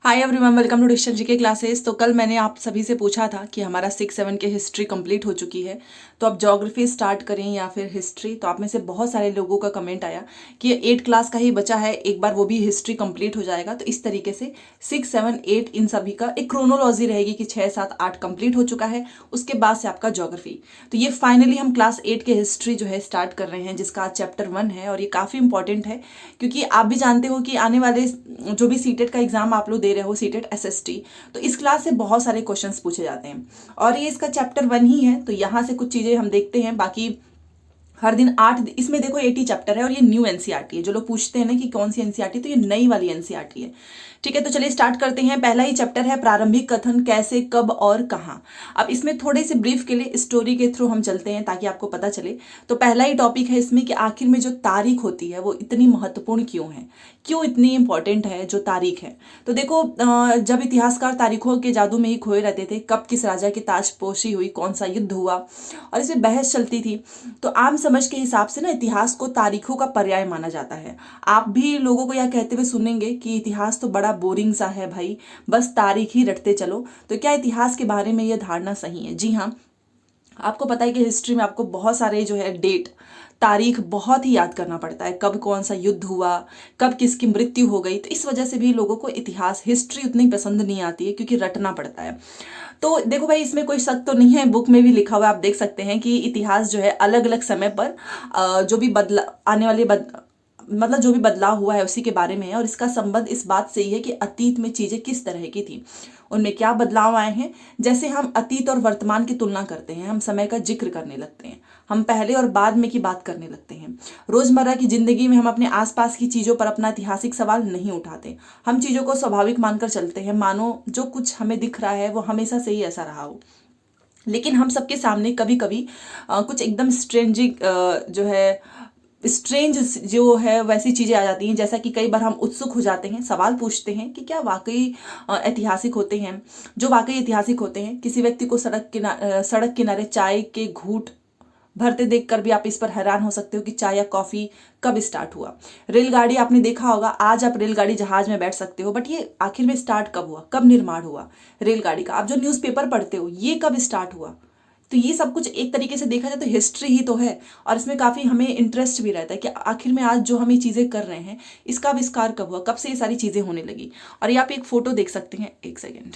Hi everyone, welcome to diction GK classes. तो कल मैंने आप सभी से पूछा था कि हमारा 6-7 के हिस्ट्री कंप्लीट हो चुकी है, तो अब ज्योग्राफी स्टार्ट करें या फिर हिस्ट्री। तो आप में से बहुत सारे लोगों का कमेंट आया कि 8 क्लास का ही बचा है, एक बार वो भी हिस्ट्री कंप्लीट हो जाएगा। तो इस तरीके से 6-7-8 इन सभी का एक क्रोनोलॉजी रहेगी कि 6-7-8 कंप्लीट हो चुका है, उसके बाद से आपका ज्योग्राफी। तो ये फाइनली हम क्लास 8 के हिस्ट्री जो है स्टार्ट कर रहे हैं, जिसका आज चैप्टर 1 है। और ये काफ़ी इंपॉर्टेंट है क्योंकि आप भी जानते हो कि आने वाले जो भी सीटेट का एग्जाम आप लोग दे रहे हो, सीटेट एसएसटी, तो इस क्लास से बहुत सारे क्वेश्चंस पूछे जाते हैं और ये इसका चैप्टर 1 ही है। तो यहाँ से कुछ चीज़ें हम देखते हैं। बाकी हर दिन 8, इसमें देखो 80 चैप्टर है और ये न्यू एनसीईआरटी है। जो लोग पूछते हैं ना कि कौन सी एनसीईआरटी, तो ये नई वाली एनसीईआरटी है। ठीक है, तो चलिए स्टार्ट करते हैं। पहला ही चैप्टर है प्रारंभिक कथन, कैसे, कब और कहाँ। अब इसमें थोड़े से ब्रीफ के लिए स्टोरी के थ्रू हम चलते हैं ताकि आपको पता चले। तो पहला ही टॉपिक है इसमें कि आखिर में जो तारीख होती है वो इतनी महत्वपूर्ण क्यों है, क्यों इतनी इंपॉर्टेंट है जो तारीख है। तो देखो, जब इतिहासकार तारीखों के जादू में ही खोए रहते थे, कब किस राजा की ताजपोशी हुई, कौन सा युद्ध हुआ, और इसमें बहस चलती थी। तो आम समझ के हिसाब से ना इतिहास को तारीखों का पर्याय माना जाता है। आप भी लोगों को यह कहते हुए सुनेंगे कि इतिहास तो बड़ा बोरिंग सा है भाई, बस तारीख ही रटते चलो। तो क्या इतिहास के बारे में यह धारणा सही है? जी हाँ, आपको पता है कि हिस्ट्री में आपको बहुत सारे जो है डेट, तारीख बहुत ही याद करना पड़ता है, कब कौन सा युद्ध हुआ, कब किसकी मृत्यु हो गई। तो इस वजह से भी लोगों को इतिहास, हिस्ट्री उतनी पसंद नहीं आती है क्योंकि रटना पड़ता है। तो देखो भाई, इसमें कोई शक तो नहीं है, बुक में भी लिखा हुआ है, आप देख सकते हैं कि इतिहास जो है अलग अलग समय पर जो भी बदला आने वाले मतलब जो भी बदलाव हुआ है उसी के बारे में है। और इसका संबंध इस बात से ही है कि अतीत में चीजें किस तरह की थी, उनमें क्या बदलाव आए हैं। जैसे हम अतीत और वर्तमान की तुलना करते हैं, हम समय का जिक्र करने लगते हैं, हम पहले और बाद में की बात करने लगते हैं। रोजमर्रा की जिंदगी में हम अपने आसपास की चीजों पर अपना ऐतिहासिक सवाल नहीं उठाते, हम चीजों को स्वाभाविक मानकर चलते हैं, मानो जो कुछ हमें दिख रहा है वो हमेशा से ही ऐसा रहा हो। लेकिन हम सबके सामने कभी कभी कुछ एकदम जो है स्ट्रेंज जो है वैसी चीज़ें आ जाती हैं। जैसा कि कई बार हम उत्सुक हो जाते हैं, सवाल पूछते हैं कि क्या वाकई ऐतिहासिक होते हैं। जो वाकई ऐतिहासिक होते हैं, किसी व्यक्ति को सड़क किनारे चाय के घूंट भरते देखकर भी आप इस पर हैरान हो सकते हो कि चाय या कॉफी कब स्टार्ट हुआ। रेलगाड़ी आपने देखा होगा, आज आप रेलगाड़ी जहाज में बैठ सकते हो, बट ये आखिर में स्टार्ट कब हुआ, कब निर्माण हुआ रेलगाड़ी का। आप जो न्यूज़पेपर पढ़ते हो, ये कब स्टार्ट हुआ। तो ये सब कुछ एक तरीके से देखा जाए तो हिस्ट्री ही तो है। और इसमें काफ़ी हमें इंटरेस्ट भी रहता है कि आखिर में आज जो हम ये चीज़ें कर रहे हैं, इसका आविष्कार कब हुआ, कब से ये सारी चीज़ें होने लगी। और ये आप एक फ़ोटो देख सकते हैं, एक सेकेंड,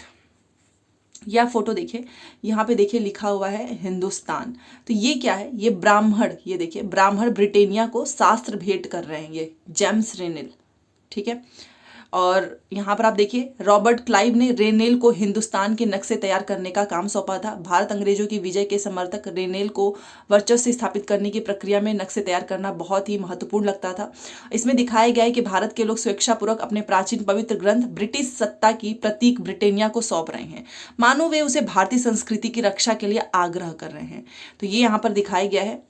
यह फोटो देखिए, यहाँ पे देखिए लिखा हुआ है हिंदुस्तान। तो ये क्या है? ये ब्राह्मण, ये देखिए ब्राह्मण ब्रिटेनिया को शास्त्र भेंट कर रहे हैं, ये जेम्स रेनेल। ठीक है, और यहाँ पर आप देखिए रॉबर्ट क्लाइव ने रेनेल को हिंदुस्तान के नक्शे तैयार करने का काम सौंपा था। भारत अंग्रेजों की विजय के समर्थक रेनेल को वर्चस्व स्थापित करने की प्रक्रिया में नक्शे तैयार करना बहुत ही महत्वपूर्ण लगता था। इसमें दिखाया गया है कि भारत के लोग स्वेच्छापूर्वक अपने प्राचीन पवित्र ग्रंथ ब्रिटिश सत्ता की प्रतीक ब्रिटेनिया को सौंप रहे हैं, मानो वे उसे भारतीय संस्कृति की रक्षा के लिए आग्रह कर रहे हैं। तो ये यहाँ पर दिखाया गया है,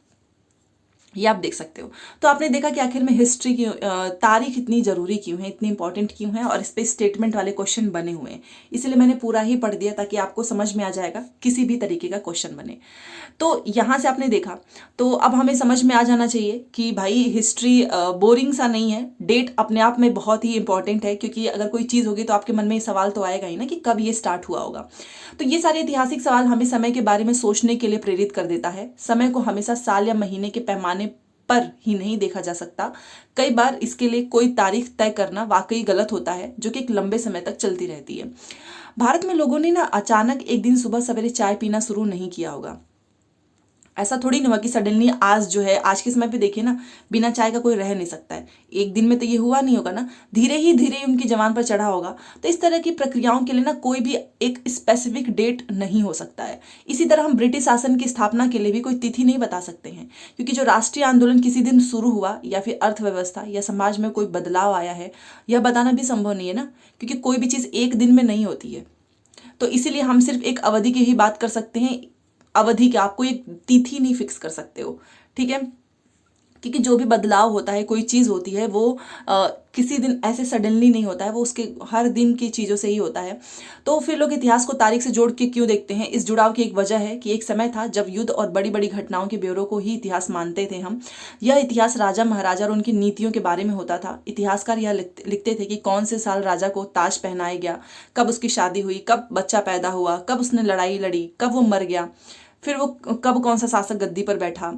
ये आप देख सकते हो। तो आपने देखा कि आखिर में हिस्ट्री की तारीख इतनी जरूरी क्यों है, इतनी इंपॉर्टेंट क्यों है, और इस पे स्टेटमेंट वाले क्वेश्चन बने हुए हैं। इसलिए मैंने पूरा ही पढ़ दिया ताकि आपको समझ में आ जाएगा किसी भी तरीके का क्वेश्चन बने। तो यहाँ से आपने देखा, तो अब हमें समझ में आ जाना चाहिए कि भाई हिस्ट्री बोरिंग सा नहीं है। डेट अपने आप में बहुत ही इंपॉर्टेंट है, क्योंकि अगर कोई चीज़ होगी तो आपके मन में ये सवाल तो आएगा ही ना कि कब ये स्टार्ट हुआ होगा। तो ये सारे ऐतिहासिक सवाल हमें समय के बारे में सोचने के लिए प्रेरित कर देता है। समय को हमेशा साल या महीने के पैमाने पर ही नहीं देखा जा सकता। कई बार इसके लिए कोई तारीख तय करना वाकई गलत होता है, जो कि एक लंबे समय तक चलती रहती है। भारत में लोगों ने ना अचानक एक दिन सुबह सवेरे चाय पीना शुरू नहीं किया होगा। ऐसा थोड़ी नहीं हुआ कि सडनली आज जो है, आज के समय पे देखिए ना, बिना चाय का कोई रह नहीं सकता है। एक दिन में तो ये हुआ नहीं होगा ना, धीरे ही धीरे उनकी जवान पर चढ़ा होगा। तो इस तरह की प्रक्रियाओं के लिए ना कोई भी एक स्पेसिफिक डेट नहीं हो सकता है। इसी तरह हम ब्रिटिश शासन की स्थापना के लिए भी कोई तिथि नहीं बता सकते हैं, क्योंकि जो राष्ट्रीय आंदोलन किसी दिन शुरू हुआ या फिर अर्थव्यवस्था या समाज में कोई बदलाव आया है, यह बताना भी संभव नहीं है ना, क्योंकि कोई भी चीज़ एक दिन में नहीं होती है। तो इसीलिए हम सिर्फ एक अवधि की ही बात कर सकते हैं, अवधि क्या, आपको एक तिथि नहीं फिक्स कर सकते हो। ठीक है, क्योंकि जो भी बदलाव होता है, कोई चीज़ होती है, वो किसी दिन ऐसे सडनली नहीं होता है, वो उसके हर दिन की चीज़ों से ही होता है। तो फिर लोग इतिहास को तारीख से जोड़ के क्यों देखते हैं? इस जुड़ाव की एक वजह है कि एक समय था जब युद्ध और बड़ी बड़ी घटनाओं के ब्यौरों को ही इतिहास मानते थे हम। यह इतिहास राजा महाराजा और उनकी नीतियों के बारे में होता था। इतिहासकार यह लिखते थे कि कौन से साल राजा को ताज पहनाया गया, कब उसकी शादी हुई, कब बच्चा पैदा हुआ, कब उसने लड़ाई लड़ी, कब वो मर गया, फिर वो कब कौन सा शासक गद्दी पर बैठा।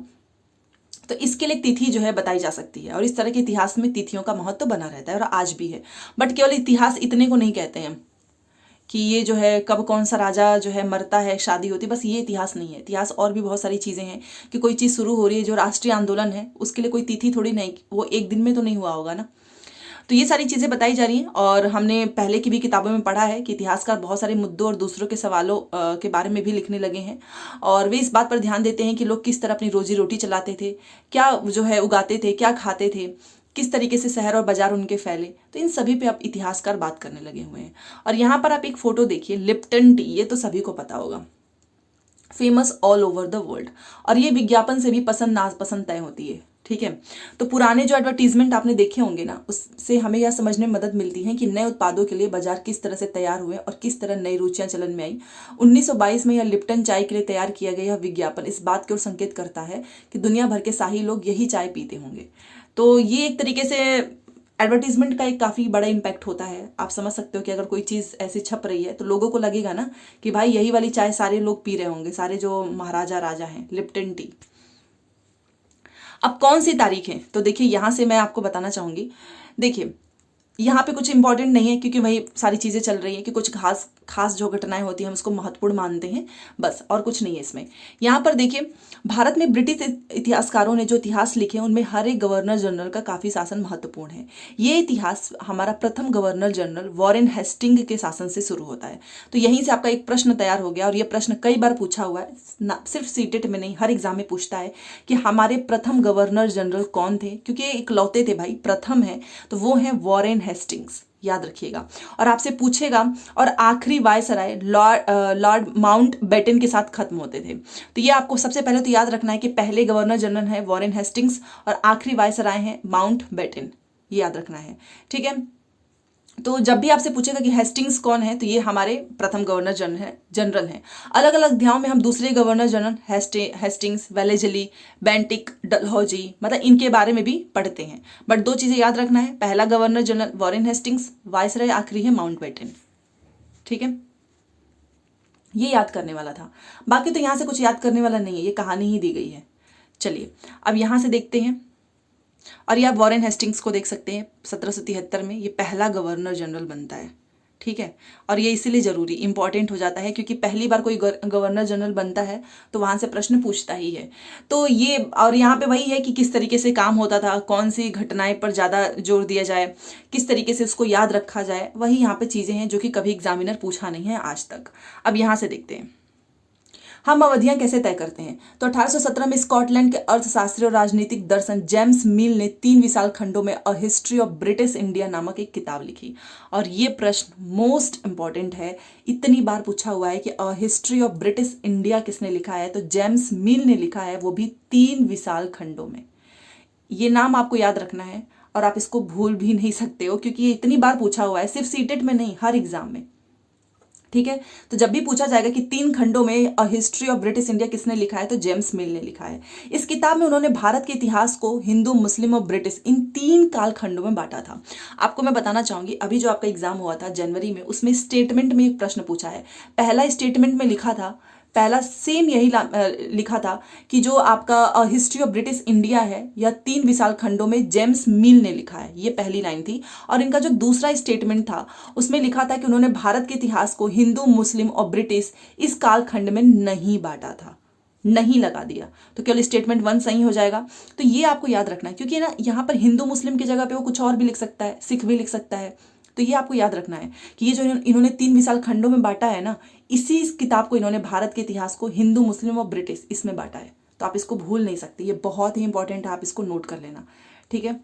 तो इसके लिए तिथि जो है बताई जा सकती है, और इस तरह के इतिहास में तिथियों का महत्व तो बना रहता है और आज भी है। बट केवल इतिहास इतने को नहीं कहते हैं कि ये जो है कब कौन सा राजा जो है मरता है, शादी होती है, बस ये इतिहास नहीं है। इतिहास और भी बहुत सारी चीज़ें हैं कि कोई चीज़ शुरू हो रही है, जो राष्ट्रीय आंदोलन है, उसके लिए कोई तिथि थोड़ी नहीं, वो एक दिन में तो नहीं हुआ होगा ना। तो ये सारी चीज़ें बताई जा रही हैं, और हमने पहले की भी किताबों में पढ़ा है कि इतिहासकार बहुत सारे मुद्दों और दूसरों के सवालों के बारे में भी लिखने लगे हैं, और वे इस बात पर ध्यान देते हैं कि लोग किस तरह अपनी रोजी रोटी चलाते थे, क्या जो है उगाते थे, क्या खाते थे, किस तरीके से शहर और बाजार उनके फैले। तो इन सभी पे अब इतिहासकार बात करने लगे हुए हैं। और यहाँ पर आप एक फोटो देखिए, लिप्टन टी, ये तो सभी को पता होगा, famous all over the world, और ये विज्ञापन से भी पसंद नापसंद तय होती है। ठीक है, तो पुराने जो एडवर्टीजमेंट आपने देखे होंगे ना, उससे हमें यह समझने में मदद मिलती है कि नए उत्पादों के लिए बाजार किस तरह से तैयार हुए और किस तरह नई रुचियां चलन में आई। 1922 में यह लिप्टन चाय के लिए तैयार किया गया यह विज्ञापन इस बात की ओर संकेत करता है कि दुनिया भर के शाही लोग यही चाय पीते होंगे। तो ये एक तरीके से एडवर्टीजमेंट का एक काफ़ी बड़ा इम्पैक्ट होता है। आप समझ सकते हो कि अगर कोई चीज़ ऐसी छप रही है तो लोगों को लगेगा ना कि भाई यही वाली चाय सारे लोग पी रहे होंगे, सारे जो महाराजा राजा हैं, लिप्टन टी। अब कौन सी तारीख है, तो देखिए यहाँ से मैं आपको बताना चाहूँगी। देखिए यहाँ पे कुछ इंपॉर्टेंट नहीं है, क्योंकि वही सारी चीज़ें चल रही हैं कि कुछ खास जो घटनाएं होती हैं हम उसको महत्वपूर्ण मानते हैं, बस, और कुछ नहीं है इसमें। यहाँ पर देखिए, भारत में ब्रिटिश इतिहासकारों ने जो इतिहास लिखे उनमें हर एक गवर्नर जनरल का काफ़ी शासन महत्वपूर्ण है। ये इतिहास हमारा प्रथम गवर्नर जनरल वॉरेन हेस्टिंग के शासन से शुरू होता है। तो यहीं से आपका एक प्रश्न तैयार हो गया, और ये प्रश्न कई बार पूछा हुआ है, ना सिर्फ सीटेट में नहीं, हर एग्जाम में पूछता है कि हमारे प्रथम गवर्नर जनरल कौन थे, क्योंकि ये इकलौते थे भाई, प्रथम है, तो वो हैं वॉरेन हेस्टिंग्स, याद रखिएगा। और आपसे पूछेगा, और आखिरी वायसराय लॉर्ड माउंट बेटन के साथ खत्म होते थे। तो ये आपको सबसे पहले तो याद रखना है कि पहले गवर्नर जनरल है वॉरेन हेस्टिंग्स और आखिरी वायसराय हैं माउंट बेटन, ये याद रखना है। ठीक है, तो जब भी आपसे पूछेगा कि हेस्टिंग्स कौन है, तो ये हमारे प्रथम गवर्नर जनरल हैं। अलग अलग अध्यायों में हम दूसरे governor general Hastings, Wellesley, Bentinck, Dalhousie, मतलब इनके बारे में भी पढ़ते हैं। बट दो चीज़ें याद रखना है, पहला governor general Warren Hastings, viceroy आखिरी है माउंट बेटन। ठीक है, ये याद करने वाला था, बाकी तो यहाँ से कुछ याद करने वाला नहीं है, ये कहानी ही दी गई है। चलिए अब यहाँ से देखते हैं, और ये आप वॉरेन हेस्टिंग्स को देख सकते हैं, 1773 में ये पहला गवर्नर जनरल बनता है। ठीक है, और ये इसीलिए जरूरी इंपॉर्टेंट हो जाता है क्योंकि पहली बार कोई गवर्नर जनरल बनता है तो वहाँ से प्रश्न पूछता ही है। तो ये, और यहाँ पे वही है कि किस तरीके से काम होता था, कौन सी घटनाएं पर ज़्यादा जोर दिया जाए, किस तरीके से उसको याद रखा जाए, वही यहाँ पे चीज़ें हैं जो कि कभी एग्जामिनर पूछा नहीं है आज तक। अब यहाँ से देखते हैं हम अवधियां कैसे तय करते हैं। तो 1817 में स्कॉटलैंड के अर्थशास्त्री और राजनीतिक दर्शन जेम्स मिल ने 3 विशाल खंडों में a history of British India नामक एक किताब लिखी। और ये प्रश्न मोस्ट इंपॉर्टेंट है, इतनी बार पूछा हुआ है कि a history of British India किसने लिखा है, तो जेम्स मिल ने लिखा है, वो भी 3 विशाल खंडों में। ये नाम आपको याद रखना है, और आप इसको भूल भी नहीं सकते हो क्योंकि ये इतनी बार पूछा हुआ है, सिर्फ सीटेट में नहीं, हर एग्जाम में। ठीक है, तो जब भी पूछा जाएगा कि 3 खंडों में a history of British India किसने लिखा है, तो जेम्स मिल ने लिखा है। इस किताब में उन्होंने भारत के इतिहास को हिंदू, मुस्लिम और ब्रिटिश इन 3 काल खंडों में बांटा था। आपको मैं बताना चाहूंगी, अभी जो आपका एग्जाम हुआ था जनवरी में, उसमें स्टेटमेंट में एक प्रश्न पूछा है। पहला स्टेटमेंट में लिखा था, पहला सेम यही लिखा था कि जो आपका हिस्ट्री ऑफ ब्रिटिश इंडिया है यह 3 विशाल खंडों में जेम्स मिल ने लिखा है, ये पहली लाइन थी। और इनका जो दूसरा स्टेटमेंट था उसमें लिखा था कि उन्होंने भारत के इतिहास को हिंदू, मुस्लिम और ब्रिटिश इस कालखंड में नहीं बांटा था, नहीं लगा दिया, तो केवल स्टेटमेंट 1 सही हो जाएगा। तो ये आपको याद रखना है, क्योंकि ना यहाँ पर हिंदू मुस्लिम की जगह पे वो कुछ और भी लिख सकता है, सिख भी लिख सकता है। तो ये आपको याद रखना है कि ये जो इन्होंने 3 विशाल खंडों में बांटा है ना, इसी किताब को इन्होंने भारत के इतिहास को हिंदू, मुस्लिम और ब्रिटिश इसमें बांटा है। तो आप इसको भूल नहीं सकते, ये बहुत ही इंपॉर्टेंट है, आप इसको नोट कर लेना। ठीक है,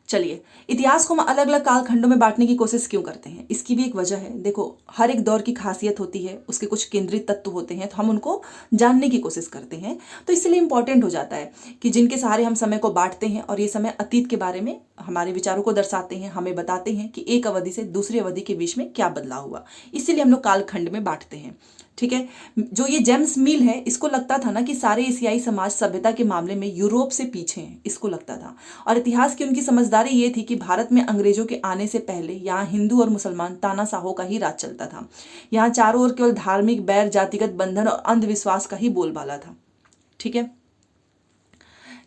चलिए, इतिहास को हम अलग अलग कालखंडों में बांटने की कोशिश क्यों करते हैं, इसकी भी एक वजह है। देखो, हर एक दौर की खासियत होती है, उसके कुछ केंद्रित तत्व होते हैं, तो हम उनको जानने की कोशिश करते हैं। तो इसलिए इंपॉर्टेंट हो जाता है कि जिनके सहारे हम समय को बांटते हैं, और ये समय अतीत के बारे में हमारे विचारों को दर्शाते हैं, हमें बताते हैं कि एक अवधि से दूसरी अवधि के बीच में क्या बदलाव हुआ। इसीलिए हम लोग कालखंड में बांटते हैं। ठीक है। जो ये जेम्स मिल है, इसको लगता था ना कि सारे एशियाई समाज सभ्यता के मामले में यूरोप से पीछे हैं, इसको लगता था। और इतिहास की उनकी समझदारी ये थी कि भारत में अंग्रेजों के आने से पहले यहाँ हिंदू और मुसलमान तानाशाहों का ही राज चलता था। यहाँ चारों ओर केवल धार्मिक बैर, जातिगत बंधन और अंधविश्वास का ही बोलबाला था। ठीक है।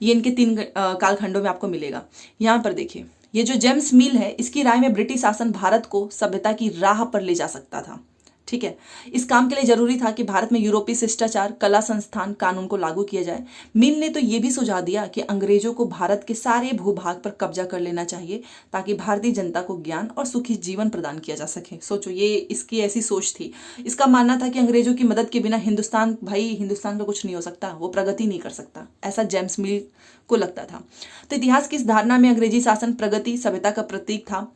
ये इनके 3 कालखंडों में आपको मिलेगा। यहाँ पर देखिए, ये जो जेम्स मिल है, इसकी राय में ब्रिटिश शासन भारत को सभ्यता की राह पर ले जा सकता था। ठीक है। इस काम के लिए जरूरी था कि भारत में यूरोपीय शिष्टाचार, कला, संस्थान, कानून को लागू किया जाए। मिल ने तो ये भी सुझाव दिया कि अंग्रेजों को भारत के सारे भूभाग पर कब्जा कर लेना चाहिए, ताकि भारतीय जनता को ज्ञान और सुखी जीवन प्रदान किया जा सके। सोचो, ये इसकी ऐसी सोच थी। इसका मानना था कि अंग्रेजों की मदद के बिना हिंदुस्तान का कुछ नहीं हो सकता, वो प्रगति नहीं कर सकता, ऐसा जेम्स मिल को लगता था। तो इतिहास की इस धारणा में अंग्रेजी शासन प्रगति, सभ्यता का प्रतीक था।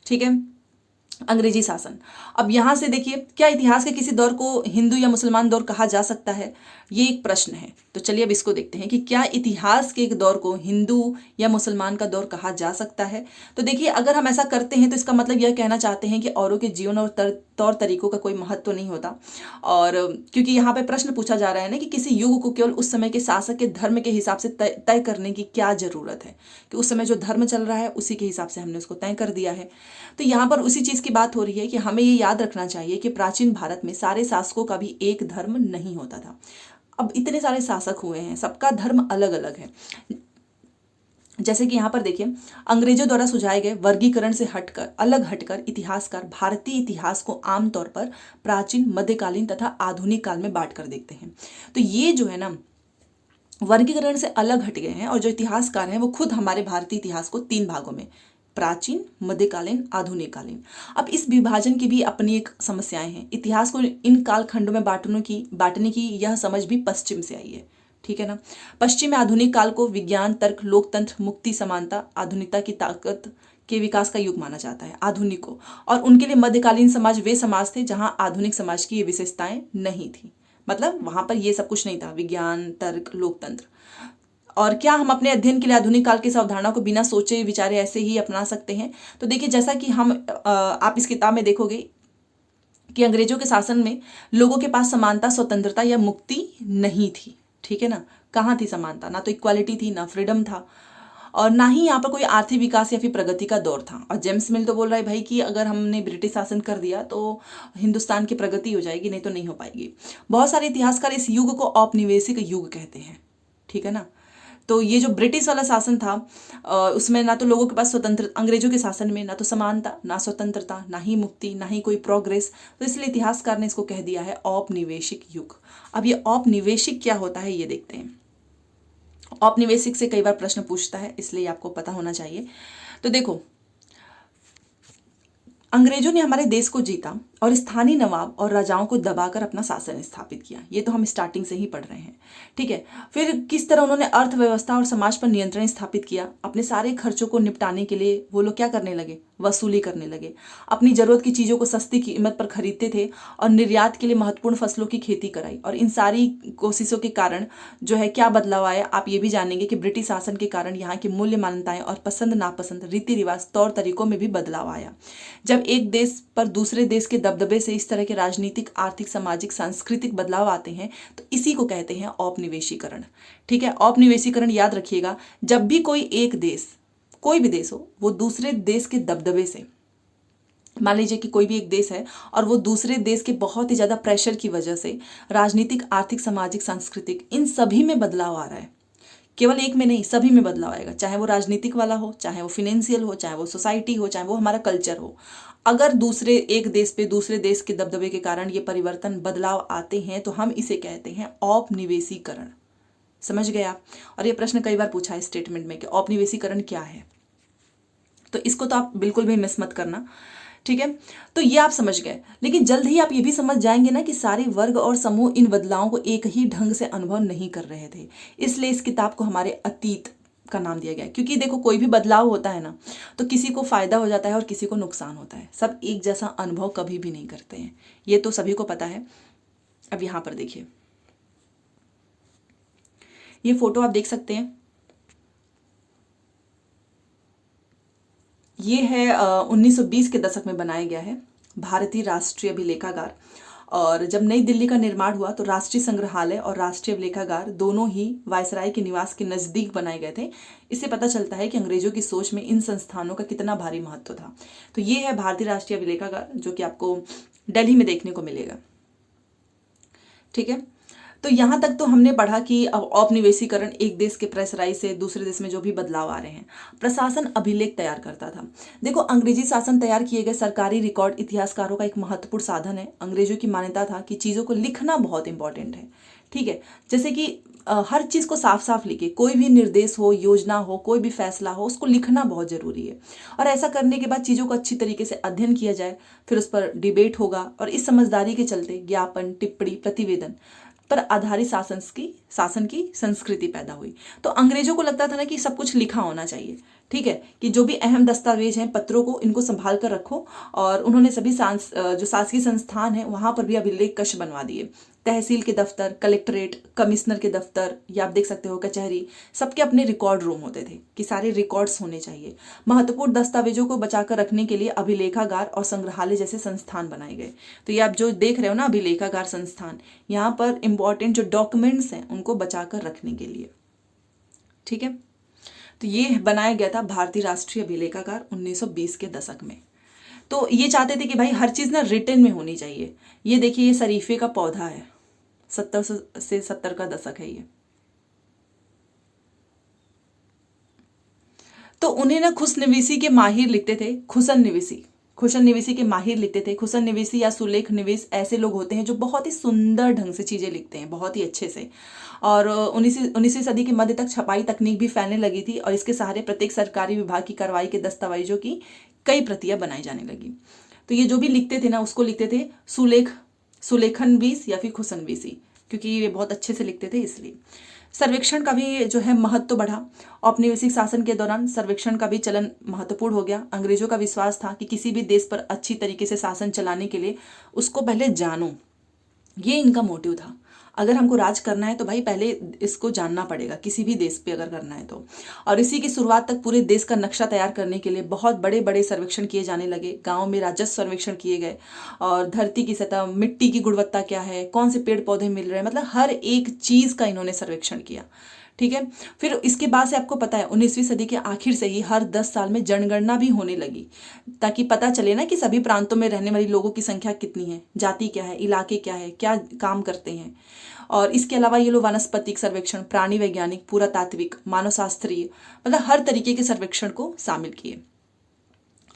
ठीक है। अंग्रेजी शासन। अब यहां से देखिए, क्या इतिहास के किसी दौर को हिंदू या मुसलमान दौर कहा जा सकता है, ये एक प्रश्न है। तो चलिए अब इसको देखते हैं कि क्या इतिहास के एक दौर को हिंदू या मुसलमान का दौर कहा जा सकता है। तो देखिए, अगर हम ऐसा करते हैं तो इसका मतलब यह कहना चाहते हैं कि औरों के जीवन और तौर तरीकों का कोई महत्व नहीं होता। और क्योंकि यहाँ पे प्रश्न पूछा जा रहा है ना कि किसी युग को केवल उस समय के शासक के धर्म के हिसाब से तय करने की क्या जरूरत है, कि उस समय जो धर्म चल रहा है उसी के हिसाब से हमने उसको तय कर दिया है। तो यहाँ पर उसी चीज की बात हो रही है कि हमें ये याद रखना चाहिए कि प्राचीन भारत में सारे शासकों का भी एक धर्म नहीं होता था। अब इतने सारे शासक हुए हैं, सबका धर्म अलग अलग है। जैसे कि यहाँ पर देखिए, अंग्रेजों द्वारा सुझाए गए वर्गीकरण से अलग हटकर इतिहासकार भारतीय इतिहास को आमतौर पर प्राचीन, मध्यकालीन तथा आधुनिक काल में बांट कर देखते हैं। तो ये जो है ना, वर्गीकरण से अलग हट गए हैं, और जो इतिहासकार हैं वो खुद हमारे भारतीय इतिहास को 3 भागों में, प्राचीन, मध्यकालीन, आधुनिक कालीन। अब इस विभाजन की भी अपनी एक समस्याएं हैं। इतिहास को इन कालखंडों में बांटने की यह समझ भी पश्चिम से आई है। ठीक है ना। पश्चिम में आधुनिक काल को विज्ञान, तर्क, लोकतंत्र, मुक्ति, समानता, आधुनिकता की ताकत के विकास का युग माना जाता है, आधुनिक को। और उनके लिए मध्यकालीन समाज वे समाज थे जहां आधुनिक समाज की ये विशेषताएं नहीं थी। मतलब वहां पर ये सब कुछ नहीं था, विज्ञान, तर्क, लोकतंत्र। और क्या हम अपने अध्ययन के लिए आधुनिक काल की इस अवधारणा को बिना सोचे विचारे ऐसे ही अपना सकते हैं? तो देखिए, जैसा कि आप इस किताब में देखोगे कि अंग्रेजों के शासन में लोगों के पास समानता, स्वतंत्रता या मुक्ति नहीं थी। ठीक है ना। कहाँ थी समानता? ना तो इक्वालिटी थी, ना फ्रीडम था, और ना ही यहाँ पर कोई आर्थिक विकास या फिर प्रगति का दौर था। और जेम्स मिल तो बोल रहा है भाई कि अगर हमने ब्रिटिश शासन कर दिया तो हिंदुस्तान की प्रगति हो जाएगी, नहीं तो नहीं हो पाएगी। बहुत सारे इतिहासकार इस युग को औपनिवेशिक युग कहते हैं। ठीक है ना। तो ये जो ब्रिटिश वाला शासन था, उसमें ना तो लोगों के पास स्वतंत्र, अंग्रेजों के शासन में ना तो समानता, ना स्वतंत्रता, ना ही मुक्ति, ना ही कोई प्रोग्रेस। तो इसलिए इतिहासकार ने इसको कह दिया है औपनिवेशिक युग। अब ये औपनिवेशिक क्या होता है ये देखते हैं। औपनिवेशिक से कई बार प्रश्न पूछता है, इसलिए आपको पता होना चाहिए। तो देखो, अंग्रेजों ने हमारे देश को जीता और स्थानीय नवाब और राजाओं को दबाकर अपना शासन स्थापित किया। ये तो हम स्टार्टिंग से ही पढ़ रहे हैं। ठीक है। फिर किस तरह उन्होंने अर्थव्यवस्था और समाज पर नियंत्रण स्थापित किया। अपने सारे खर्चों को निपटाने के लिए वो लोग क्या करने लगे? वसूली करने लगे। अपनी जरूरत की चीजों को सस्ती कीमत पर खरीदते थे और निर्यात के लिए महत्वपूर्ण फसलों की खेती कराई। और इन सारी कोशिशों के कारण जो है क्या बदलाव आया, आप ये भी जानेंगे कि ब्रिटिश शासन के कारण यहाँ की मूल्य मान्यताएं और पसंद नापसंद, रीति रिवाज, तौर तरीकों में भी बदलाव आया। जब एक देश पर दूसरे देश के दबदबे से इस तरह के राजनीतिक, आर्थिक, सामाजिक, सांस्कृतिक बदलाव आते हैं तो इसी को कहते हैं औपनिवेशीकरण। ठीक है। औपनिवेशीकरण याद रखिएगा, जब भी कोई एक देश, कोई भी देश हो, वो दूसरे देश के दबदबे से, मान लीजिए कि कोई भी एक देश है और वो दूसरे देश के बहुत ही ज्यादा प्रेशर की वजह से राजनीतिक, आर्थिक, सामाजिक, सांस्कृतिक, इन सभी में बदलाव आ रहा है। केवल एक में नहीं, सभी में बदलाव आएगा। चाहे वो राजनीतिक वाला हो, चाहे वो फाइनेंशियल हो, चाहे वो सोसाइटी हो, चाहे वो हमारा कल्चर हो। अगर दूसरे एक देश पे दूसरे देश के दबदबे के कारण ये परिवर्तन, बदलाव आते हैं तो हम इसे कहते हैं औपनिवेशीकरण। समझ गए आप? और ये प्रश्न कई बार पूछा है स्टेटमेंट में कि औपनिवेशीकरण क्या है, तो इसको तो आप बिल्कुल भी मिस मत करना। ठीक है। तो ये आप समझ गए, लेकिन जल्द ही आप ये भी समझ जाएंगे ना कि सारे वर्ग और समूह इन बदलावों को एक ही ढंग से अनुभव नहीं कर रहे थे। इसलिए इस किताब को हमारे अतीत का नाम दिया गया है, क्योंकि देखो कोई भी बदलाव होता है ना तो किसी को फायदा हो जाता है और किसी को नुकसान होता है। सब एक जैसा अनुभव कभी भी नहीं करते हैं, ये तो सभी को पता है। अब यहाँ पर देखिए, ये फोटो आप देख सकते हैं, ये है 1920 के दशक में बनाया गया है भारतीय राष्ट्रीय अभिलेखागार। और जब नई दिल्ली का निर्माण हुआ तो राष्ट्रीय संग्रहालय और राष्ट्रीय अभिलेखागार दोनों ही वायसराय के निवास के नज़दीक बनाए गए थे। इससे पता चलता है कि अंग्रेजों की सोच में इन संस्थानों का कितना भारी महत्व था। तो ये है भारतीय राष्ट्रीय अभिलेखागार, जो कि आपको दिल्ली में देखने को मिलेगा। ठीक है, तो यहाँ तक तो हमने पढ़ा कि अब औपनिवेशीकरण, एक देश के प्रेसराई से दूसरे देश में जो भी बदलाव आ रहे हैं। प्रशासन अभिलेख तैयार करता था। देखो, अंग्रेजी शासन तैयार किए गए सरकारी रिकॉर्ड इतिहासकारों का एक महत्वपूर्ण साधन है। अंग्रेजों की मान्यता था कि चीज़ों को लिखना बहुत इंपॉर्टेंट है। ठीक है, जैसे कि हर चीज़ को साफ साफ लिखे, कोई भी निर्देश हो, योजना हो, कोई भी फैसला हो, उसको लिखना बहुत ज़रूरी है। और ऐसा करने के बाद चीज़ों को अच्छी तरीके से अध्ययन किया जाए, फिर उस पर डिबेट होगा। और इस समझदारी के चलते ज्ञापन, टिप्पणी, प्रतिवेदन पर आधारित शासन की संस्कृति पैदा हुई। तो अंग्रेजों को लगता था ना कि सब कुछ लिखा होना चाहिए। ठीक है, कि जो भी अहम दस्तावेज हैं, पत्रों को, इनको संभाल कर रखो। और उन्होंने सभी जो शासकीय संस्थान है वहां पर भी अभिलेख कक्ष बनवा दिए। तहसील के दफ्तर, कलेक्ट्रेट, कमिश्नर के दफ्तर, या आप देख सकते हो कचहरी, सबके अपने रिकॉर्ड रूम होते थे कि सारे रिकॉर्ड्स होने चाहिए। महत्वपूर्ण दस्तावेजों को बचाकर रखने के लिए अभिलेखागार और संग्रहालय जैसे संस्थान बनाए गए। तो ये आप जो देख रहे हो ना, अभिलेखागार संस्थान, यहाँ पर इंपॉर्टेंट जो डॉक्यूमेंट्स हैं उनको बचाकर रखने के लिए। ठीक है, तो ये बनाया गया था भारतीय राष्ट्रीय अभिलेखागार 1920 के दशक में। तो ये चाहते थे कि भाई हर चीज़ ना रिटन में होनी चाहिए। ये देखिए, ये शरीफे का पौधा है, 70 का दशक है ये। तो उन्हें ना खुशनवीसी के माहिर लिखते थे, खुशन निवीसी के माहिर लिखते थे। खुशन निवीसी या सुलेख निवीस ऐसे लोग होते हैं जो बहुत ही सुंदर ढंग से चीज़ें लिखते हैं, बहुत ही अच्छे से। और 19वीं सदी के मध्य तक छपाई तकनीक भी फैलने लगी थी, और इसके सहारे प्रत्येक सरकारी विभाग की कार्रवाई के दस्तावेजों की कई प्रतियां बनाई जाने लगी। तो ये जो भी लिखते थे ना, उसको लिखते थे सुलेखनवीस या फिर खुशनवीसी, क्योंकि ये बहुत अच्छे से लिखते थे इसलिए। सर्वेक्षण का भी जो है महत्व बढ़ा। औपनिवेशिक शासन के दौरान सर्वेक्षण का भी चलन महत्वपूर्ण हो गया। अंग्रेजों का विश्वास था कि किसी भी देश पर अच्छी तरीके से शासन चलाने के लिए उसको पहले जानो, ये इनका मोटिव था। अगर हमको राज करना है तो भाई पहले इसको जानना पड़ेगा, किसी भी देश पे अगर करना है तो। और इसी की शुरुआत तक पूरे देश का नक्शा तैयार करने के लिए बहुत बड़े बड़े सर्वेक्षण किए जाने लगे। गाँव में राजस्व सर्वेक्षण किए गए, और धरती की सतह, मिट्टी की गुणवत्ता क्या है, कौन से पेड़ पौधे मिल रहे हैं, मतलब हर एक चीज़ का इन्होंने सर्वेक्षण किया। ठीक है, फिर इसके बाद से आपको पता है 19वीं सदी के आखिर से ही हर 10 साल में जनगणना भी होने लगी, ताकि पता चले ना कि सभी प्रांतों में रहने वाली लोगों की संख्या कितनी है, जाति क्या है, इलाके क्या है, क्या काम करते हैं। और इसके अलावा ये लोग वानस्पतिक सर्वेक्षण, प्राणी वैज्ञानिक, पुरातात्विक, मानवशास्त्रीय, मतलब हर तरीके के सर्वेक्षण को शामिल किए,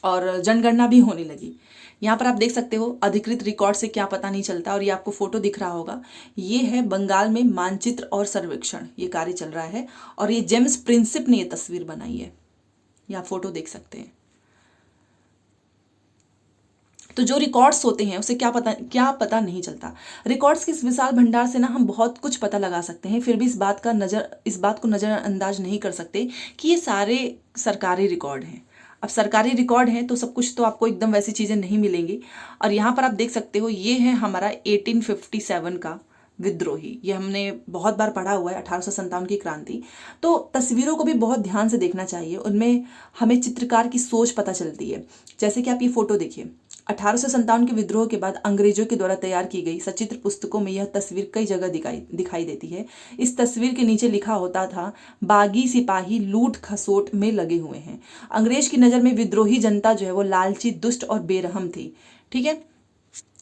और जनगणना भी होने लगी। यहाँ पर आप देख सकते हो अधिकृत रिकॉर्ड से क्या पता नहीं चलता, और ये आपको फोटो दिख रहा होगा, ये है बंगाल में मानचित्र और सर्वेक्षण, ये कार्य चल रहा है। और ये जेम्स प्रिंसिप ने ये तस्वीर बनाई है, ये आप फोटो देख सकते हैं। तो जो रिकॉर्ड्स होते हैं उसे क्या पता नहीं चलता। रिकॉर्ड्स के इस विशाल भंडार से ना हम बहुत कुछ पता लगा सकते हैं, फिर भी इस बात को नज़रअंदाज नहीं कर सकते कि ये सारे सरकारी रिकॉर्ड हैं। अब सरकारी रिकॉर्ड हैं तो सब कुछ तो आपको एकदम वैसी चीज़ें नहीं मिलेंगी। और यहाँ पर आप देख सकते हो, ये है हमारा 1857 का विद्रोही, ये हमने बहुत बार पढ़ा हुआ है, 1857 की क्रांति। तो तस्वीरों को भी बहुत ध्यान से देखना चाहिए, उनमें हमें चित्रकार की सोच पता चलती है। जैसे कि आप ये फोटो देखिए, 1857 के विद्रोह के बाद अंग्रेजों के द्वारा तैयार की गई सचित्र पुस्तकों में यह तस्वीर कई जगह दिखाई देती है। इस तस्वीर के नीचे लिखा होता था, बागी सिपाही लूट खसोट में लगे हुए हैं। अंग्रेज की नज़र में विद्रोही जनता जो है वो लालची, दुष्ट और बेरहम थी। ठीक है,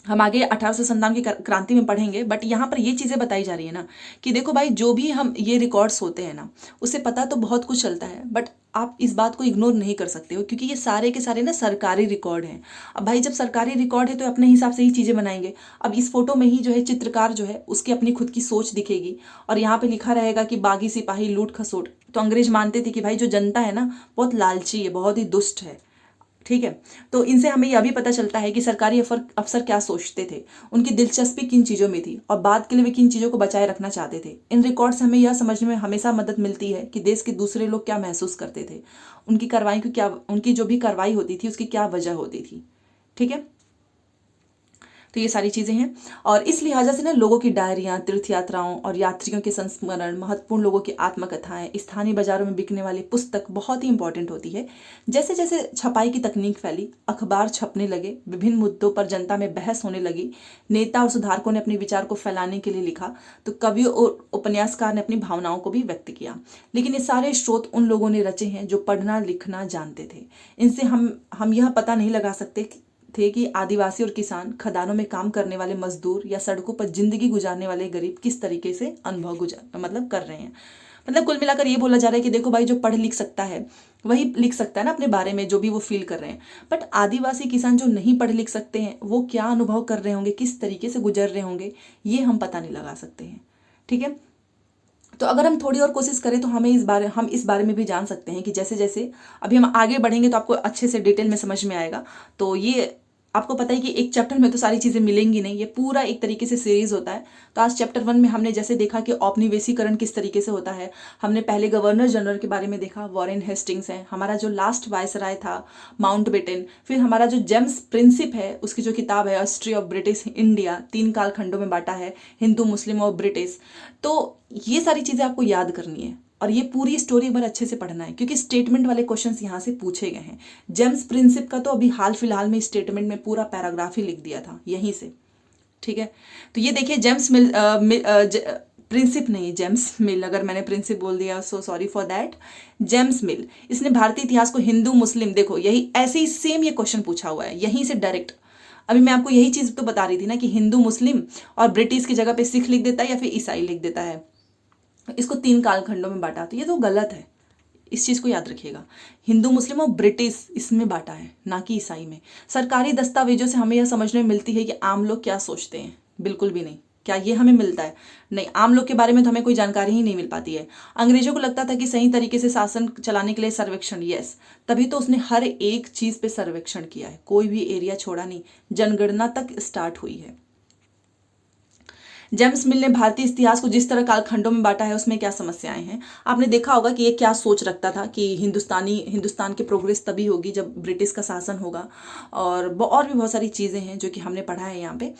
हम आगे 1857 की क्रांति में पढ़ेंगे, बट यहाँ पर ये चीज़ें बताई जा रही है ना कि देखो भाई, जो भी हम ये रिकॉर्ड्स होते हैं ना, उससे पता तो बहुत कुछ चलता है, बट आप इस बात को इग्नोर नहीं कर सकते हो, क्योंकि ये सारे के सारे ना सरकारी रिकॉर्ड हैं। अब भाई जब सरकारी रिकॉर्ड है तो अपने हिसाब से ही चीज़ें बनाएंगे। अब इस फोटो में ही जो है चित्रकार जो है उसकी अपनी खुद की सोच दिखेगी, और यहाँ पे लिखा रहेगा कि बागी सिपाही लूट खसोट। तो अंग्रेज मानते थे कि भाई जो जनता है ना बहुत लालची है, बहुत ही दुष्ट है। ठीक है। तो इनसे हमें यह भी पता चलता है कि सरकारी अफसर क्या सोचते थे, उनकी दिलचस्पी किन चीज़ों में थी और बाद के लिए वे किन चीज़ों को बचाए रखना चाहते थे। इन रिकॉर्ड से हमें यह समझने में हमेशा मदद मिलती है कि देश के दूसरे लोग क्या महसूस करते थे, उनकी कार्रवाई की क्या, उनकी जो भी कार्रवाई होती थी उसकी क्या वजह होती थी। ठीक है, तो ये सारी चीज़ें हैं। और इस लिहाजा से ना लोगों की डायरियाँ, तीर्थ यात्राओं और यात्रियों के संस्मरण, महत्वपूर्ण लोगों की आत्मकथाएं, स्थानीय बाजारों में बिकने वाली पुस्तक बहुत ही इंपॉर्टेंट होती है। जैसे जैसे छपाई की तकनीक फैली, अखबार छपने लगे, विभिन्न मुद्दों पर जनता में बहस होने लगी, नेता और सुधारकों ने अपने विचार को फैलाने के लिए लिखा, तो कवियों और उपन्यासकार ने अपनी भावनाओं को भी व्यक्त किया। लेकिन ये सारे स्रोत उन लोगों ने रचे हैं जो पढ़ना लिखना जानते थे। इनसे हम यह पता नहीं लगा सकते थे कि आदिवासी और किसान, खदानों में काम करने वाले मजदूर या सड़कों पर जिंदगी गुजारने वाले गरीब किस तरीके से अनुभव कर रहे हैं। मतलब कुल मिलाकर ये बोला जा रहा है कि देखो भाई, जो पढ़ लिख सकता है वही लिख सकता है ना अपने बारे में जो भी वो फील कर रहे हैं, बट आदिवासी किसान जो नहीं पढ़ लिख सकते हैं वो क्या अनुभव कर रहे होंगे, किस तरीके से गुजर रहे होंगे, ये हम पता नहीं लगा सकते हैं। ठीक है, तो अगर हम थोड़ी और कोशिश करें तो हम इस बारे में भी जान सकते हैं कि जैसे जैसे अभी हम आगे बढ़ेंगे तो आपको अच्छे से डिटेल में समझ में आएगा। तो ये आपको पता है कि एक चैप्टर में तो सारी चीज़ें मिलेंगी नहीं, ये पूरा एक तरीके से सीरीज होता है। तो आज चैप्टर 1 में हमने जैसे देखा कि औपनिवेशीकरण किस तरीके से होता है, हमने पहले गवर्नर जनरल के बारे में देखा, वॉरेन हेस्टिंग्स है, हमारा जो लास्ट वायसराय था माउंटबेटन, फिर हमारा जो जेम्स प्रिंसिप है उसकी जो किताब है हिस्ट्री ऑफ ब्रिटिश इंडिया, 3 कालखंडों में बांटा है, हिंदू, मुस्लिम और ब्रिटिश। तो ये सारी चीज़ें आपको याद करनी है और ये पूरी स्टोरी एक बार अच्छे से पढ़ना है क्योंकि स्टेटमेंट वाले क्वेश्चंस यहाँ से पूछे गए हैं। जेम्स प्रिंसिप का तो अभी हाल फिलहाल में स्टेटमेंट में पूरा पैराग्राफ ही लिख दिया था यहीं से। ठीक है, तो ये देखिए जेम्स प्रिंसिप नहीं, जेम्स मिल, अगर मैंने प्रिंसिप बोल दिया so sorry for that. James मिल, इसने भारतीय इतिहास को हिंदू मुस्लिम, देखो यही ऐसे ही सेम ये क्वेश्चन पूछा हुआ है यहीं से डायरेक्ट। अभी मैं आपको यही चीज़ तो बता रही थी ना कि हिंदू मुस्लिम और ब्रिटिश की जगह पे सिख लिख देता है या फिर ईसाई लिख देता है, इसको 3 कालखंडों में बांटा, तो ये तो गलत है। इस चीज़ को याद रखिएगा, हिंदू मुस्लिम और ब्रिटिश इसमें बांटा है, ना कि ईसाई में। सरकारी दस्तावेजों से हमें यह समझने में मिलती है कि आम लोग क्या सोचते हैं, बिल्कुल भी नहीं। क्या ये हमें मिलता है? नहीं, आम लोग के बारे में तो हमें कोई जानकारी ही नहीं मिल पाती है। अंग्रेजों को लगता था कि सही तरीके से शासन चलाने के लिए सर्वेक्षण, यस, तभी तो उसने हर एक चीज़ पे सर्वेक्षण किया है, कोई भी एरिया छोड़ा नहीं, जनगणना तक स्टार्ट हुई है। जेम्स मिल ने भारतीय इतिहास को जिस तरह कालखंडों में बांटा है उसमें क्या समस्याएं हैं, आपने देखा होगा कि ये क्या सोच रखता था कि हिंदुस्तान की प्रोग्रेस तभी होगी जब ब्रिटिश का शासन होगा, और भी बहुत सारी चीज़ें हैं जो कि हमने पढ़ा है यहाँ पे।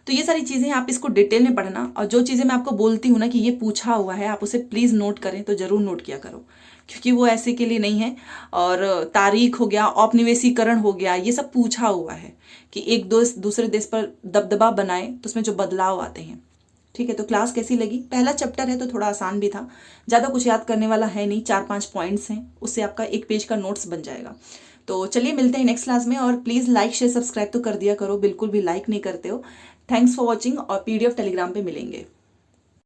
तो ये सारी चीज़ें आप इसको डिटेल में पढ़ना, और जो चीज़ें मैं आपको बोलती हूँ ना कि ये पूछा हुआ है आप उसे प्लीज़ नोट करें तो ज़रूर नोट किया करो, क्योंकि वो ऐसे के लिए नहीं है। और तारीख हो गया, औपनिवेशीकरण हो गया, ये सब पूछा हुआ है कि एक दूसरे देश पर दबदबा बनाए तो उसमें जो बदलाव आते हैं। ठीक है, तो क्लास कैसी लगी? पहला चैप्टर है तो थोड़ा आसान भी था, ज़्यादा कुछ याद करने वाला है नहीं, 4-5 पॉइंट्स हैं, उससे आपका 1 पेज का नोट्स बन जाएगा। तो चलिए मिलते हैं नेक्स्ट क्लास में, और प्लीज़ लाइक शेयर सब्सक्राइब तो कर दिया करो, बिल्कुल भी लाइक नहीं करते हो। थैंक्स फॉर वॉचिंग, और PDF टेलीग्राम पे मिलेंगे।